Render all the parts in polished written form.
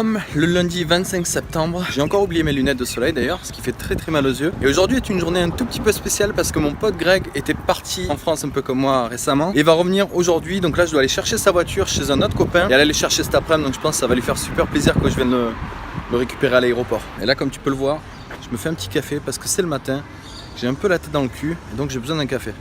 sommes le lundi 25 septembre. J'ai encore oublié mes lunettes de soleil d'ailleurs, ce qui fait très mal aux yeux. Et aujourd'hui est une journée un tout petit peu spéciale parce que mon pote Greg était parti en France un peu comme moi récemment et va revenir aujourd'hui. Donc là je dois aller chercher sa voiture chez un autre copain et aller le chercher cet après-midi. Donc je pense que ça va lui faire super plaisir que je vienne le récupérer à l'aéroport. Et là comme tu peux le voir, je me fais un petit café parce que c'est le matin. J'ai un peu la tête dans le cul et donc j'ai besoin d'un café.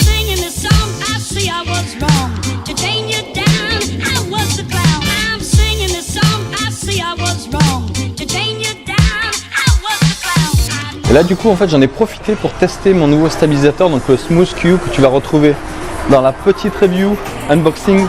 Et là du coup en fait j'en ai profité pour tester mon nouveau stabilisateur, donc le Smooth Q que tu vas retrouver dans la petite review unboxing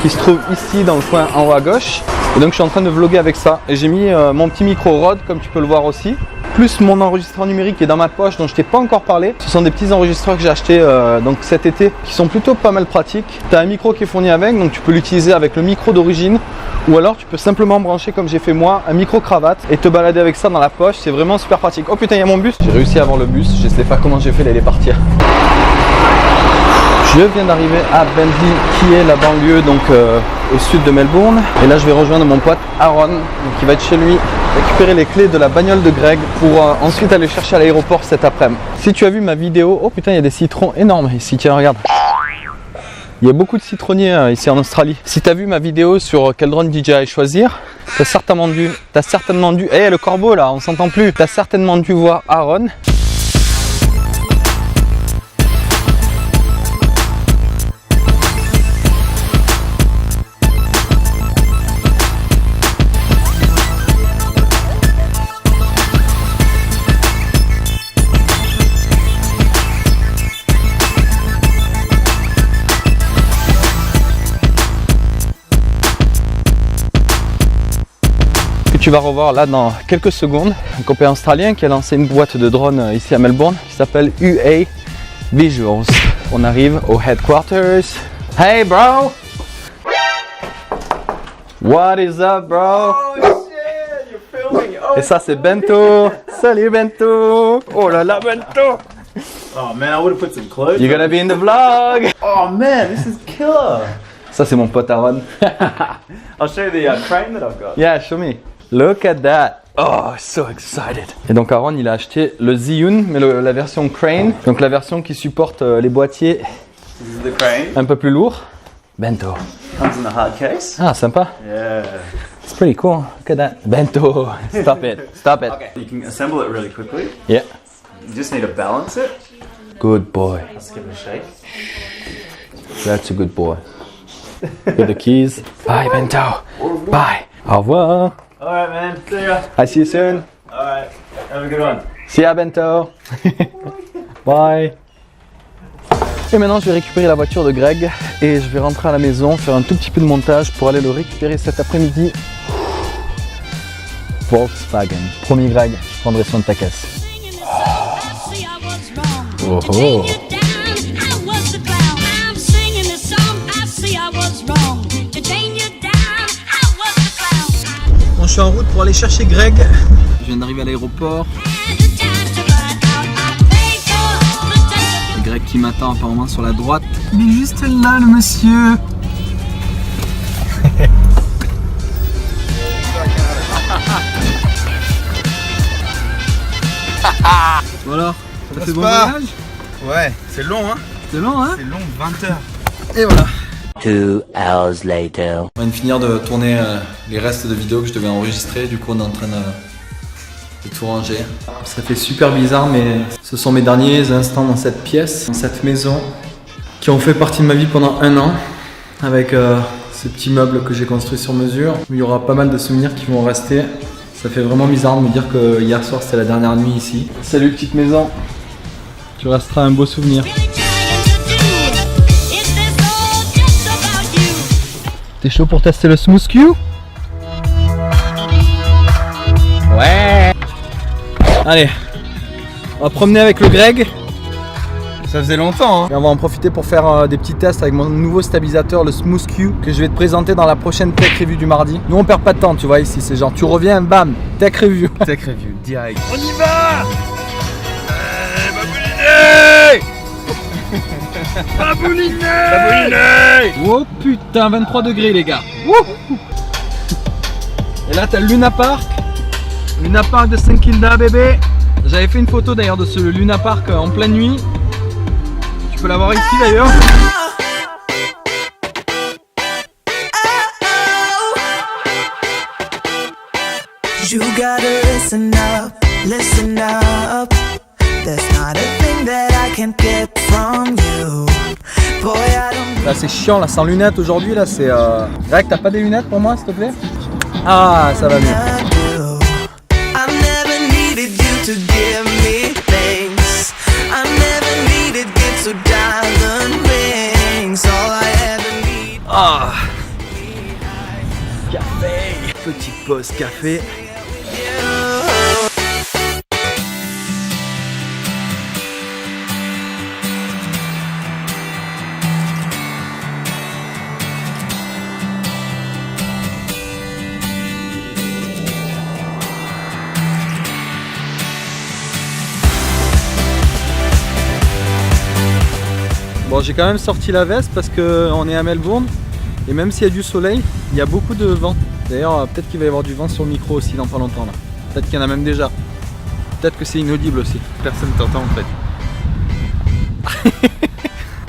qui se trouve ici dans le coin en haut à gauche. Et donc je suis en train de vlogger avec ça et j'ai mis mon petit micro Rode comme tu peux le voir aussi, plus mon enregistreur numérique qui est dans ma poche dont je t'ai pas encore parlé. Ce sont des petits enregistreurs que j'ai achetés donc cet été qui sont plutôt pas mal pratiques. Tu as un micro qui est fourni avec, donc tu peux l'utiliser avec le micro d'origine ou alors tu peux simplement brancher comme j'ai fait moi un micro cravate et te balader avec ça dans la poche. C'est vraiment super pratique. Oh putain, il y a mon bus. J'ai réussi à avoir le bus, je sais pas comment j'ai fait d'aller partir. Je viens d'arriver à Bentley qui est la banlieue donc au sud de Melbourne et là je vais rejoindre mon pote Aaron donc, qui va être chez lui récupérer les clés de la bagnole de Greg pour ensuite aller chercher à l'aéroport cet après-midi. Si tu as vu ma vidéo, oh putain il y a des citrons énormes ici, tiens regarde. Il y a beaucoup de citronniers ici en Australie. Si tu as vu ma vidéo sur quel drone DJI choisir, t'as certainement dû, hey, le corbeau là, on s'entend plus, t'as certainement dû voir Aaron. Tu vas revoir là dans quelques secondes un copain australien qui a lancé une boîte de drones ici à Melbourne qui s'appelle UA Visuals. On arrive au headquarters. Hey bro! What is up bro? Oh shit, you're filming. Oh, et ça c'est Bento. Salut Bento! Oh là là Bento! oh man, I would have put some clothes. You're gonna be in the vlog! Oh man, this is killer. Ça c'est mon pote Aaron. I'll show you the crane that I've got. Yeah, show me. Look at that. Oh, so excited. Et donc Aaron, il a acheté le Zhiyun, mais la version Crane. Donc la version qui supporte les boîtiers This is the crane. un peu plus lourds. Bento. Comes in the hard case. Ah, sympa. Yeah. It's pretty cool. Look at that. Bento. Stop it. Stop it. Okay. You can assemble it really quickly. Yeah. You just need to balance it. Good boy. Let's give it a shake. That's a good boy. Get the keys. Bye, Bento. Bye. Au revoir. Alright man, see ya. I see you soon. Alright, have a good one. See ya, Bento. Bye. Et maintenant, je vais récupérer la voiture de Greg et je vais rentrer à la maison, faire un tout petit peu de montage pour aller le récupérer cet après-midi. Volkswagen. Promis, Greg, je prendrai soin de ta caisse. Oh oh. Bon, je suis en route pour aller chercher Greg. Je viens d'arriver à l'aéroport. Greg qui m'attend apparemment sur la droite. Il est juste là, le monsieur. Voilà, ça fait bon voyage? Ouais, c'est long hein. C'est long hein? C'est long, 20 heures. Et voilà. 2 hours later. On vient de finir de tourner les restes de vidéos que je devais enregistrer, du coup on est en train de tout ranger. Ça fait super bizarre mais ce sont mes derniers instants dans cette pièce, dans cette maison qui ont fait partie de ma vie pendant 1 an avec ces petits meubles que j'ai construits sur mesure. Il y aura pas mal de souvenirs qui vont rester. Ça fait vraiment bizarre de me dire que hier soir c'était la dernière nuit ici. Salut petite maison, tu resteras un beau souvenir. T'es chaud pour tester le Smooth Q? Ouais. Allez, on va promener avec le Greg. Ça faisait longtemps hein. Et on va en profiter pour faire des petits tests avec mon nouveau stabilisateur, le Smooth Q, que je vais te présenter dans la prochaine Tech Review du mardi. Nous on perd pas de temps, tu vois ici, c'est genre tu reviens, bam, Tech Review. Tech review, direct. On y va. Babouliné. Oh putain, 23 degrés les gars. Wouh. Et là t'as le Luna Park. Luna Park de St Kilda bébé. J'avais fait une photo d'ailleurs de ce Luna Park en pleine nuit. Tu peux la voir ici d'ailleurs. You gotta listen up. There's not a thing that I can't get from you. Boy, I don't. Là c'est chiant là, sans lunettes aujourd'hui là c'est Greg, t'as pas des lunettes pour moi s'il te plaît? Ah ça va mieux. I never needed you to give me things. I never needed gifts or diamond rings. All I ever need. Ah café. Petite pause café. Bon, j'ai quand même sorti la veste parce qu'on est à Melbourne et même s'il y a du soleil, il y a beaucoup de vent. D'ailleurs, peut-être qu'il va y avoir du vent sur le micro aussi dans pas longtemps là. Peut-être qu'il y en a même déjà. Peut-être que c'est inaudible aussi. Personne t'entend en fait.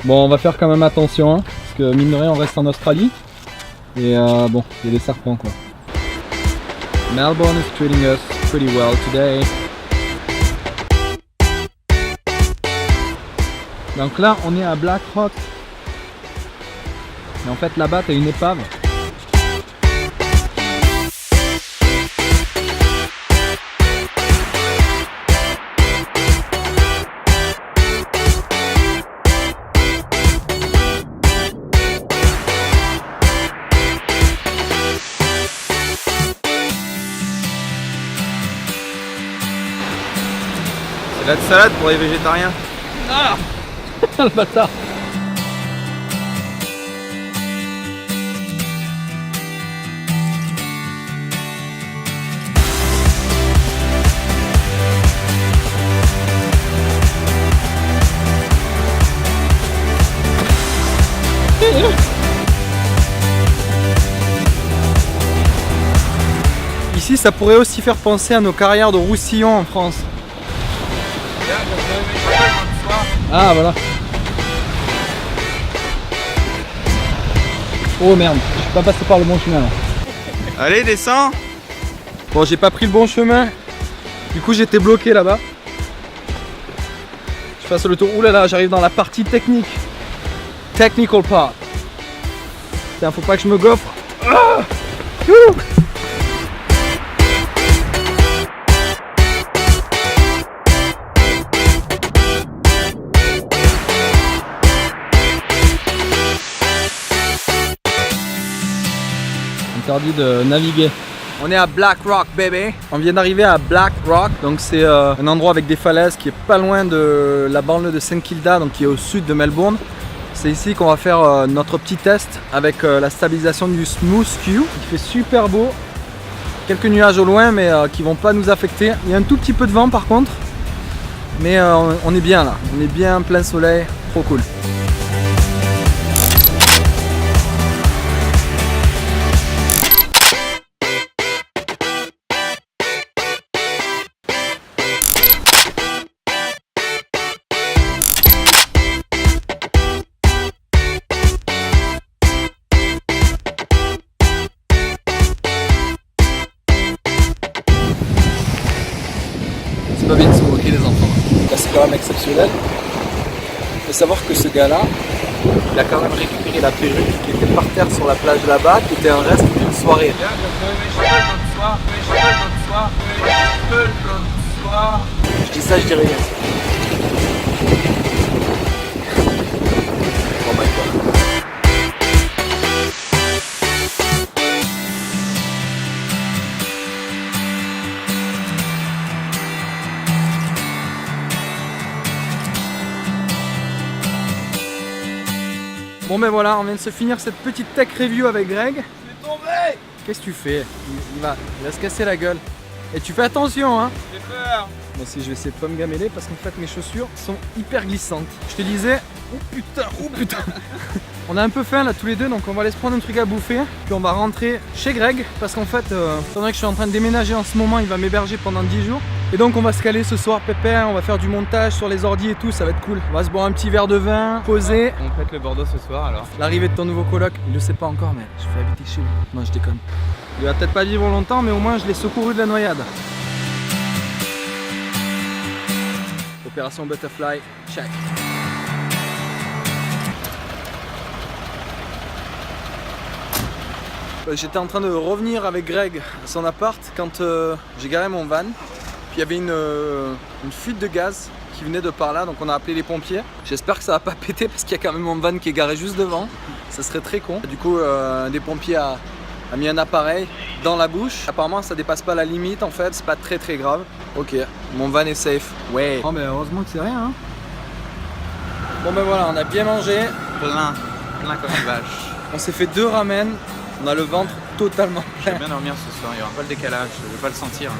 Bon, on va faire quand même attention hein, parce que mine de rien, on reste en Australie et bon, il y a des serpents quoi. Melbourne is treating us pretty well today. Donc là on est à Black Rock. Et en fait là-bas t'as une épave. C'est la salade pour les végétariens. Ah le bâtard. Ici ça pourrait aussi faire penser à nos carrières de Roussillon en France. Ah voilà. Oh merde, je suis pas passé par le bon chemin là. Allez, descends. Bon, j'ai pas pris le bon chemin. Du coup, j'étais bloqué là-bas. Je fasse le tour. Ouh là là, j'arrive dans la partie technique. Technical part. Putain, faut pas que je me gaufre. Ah Ouh. Interdit de naviguer. On est à Black Rock bébé. On vient d'arriver à Black Rock. Donc c'est un endroit avec des falaises qui est pas loin de la banlieue de St Kilda, donc qui est au sud de Melbourne. C'est ici qu'on va faire notre petit test avec la stabilisation du Smooth Q. Il fait super beau. Quelques nuages au loin mais qui vont pas nous affecter. Il y a un tout petit peu de vent par contre. Mais on est bien là. On est bien plein soleil. Trop cool. C'est pas bien de se moquer des enfants. Là c'est quand même exceptionnel. Il faut savoir que ce gars-là, il a quand même récupéré la perruque qui était par terre sur la plage là-bas, qui était un reste d'une soirée. Je dis ça, je dis rien. Oh my god. Bon ben voilà, on vient de se finir cette petite tech review avec Greg. Je vais tomber. Qu'est-ce que tu fais? Il va se casser la gueule. Et tu fais attention hein. J'ai peur. Moi aussi je vais essayer de pas me gameler parce qu'en fait mes chaussures sont hyper glissantes. Je te disais, oh putain. On a un peu faim là tous les deux, donc on va aller se prendre un truc à bouffer. Puis on va rentrer chez Greg parce qu'en fait, étant donné que je suis en train de déménager en ce moment, il va m'héberger pendant 10 jours. Et donc on va se caler ce soir pépère, on va faire du montage sur les ordis et tout, ça va être cool. On va se boire un petit verre de vin, poser. On pète le Bordeaux ce soir alors. L'arrivée de ton nouveau coloc, il le sait pas encore mais je vais habiter chez lui. Non je déconne. Il va peut-être pas vivre longtemps mais au moins je l'ai secouru de la noyade. Opération Butterfly, check. J'étais en train de revenir avec Greg à son appart quand j'ai garé mon van. Puis il y avait une fuite de gaz qui venait de par là, donc on a appelé les pompiers. J'espère que ça va pas péter parce qu'il y a quand même mon van qui est garé juste devant. Ça serait très con. Du coup, un des pompiers a mis un appareil dans la bouche. Apparemment, ça dépasse pas la limite en fait, c'est pas très grave. Ok, mon van est safe. Ouais. Oh, mais heureusement que c'est rien. Hein. Bon, ben voilà, on a bien mangé. Plein comme une vache. On s'est fait 2 ramen. On a le ventre totalement Je plein. vais bien dormir ce soir, il y aura pas le décalage, je vais pas le sentir.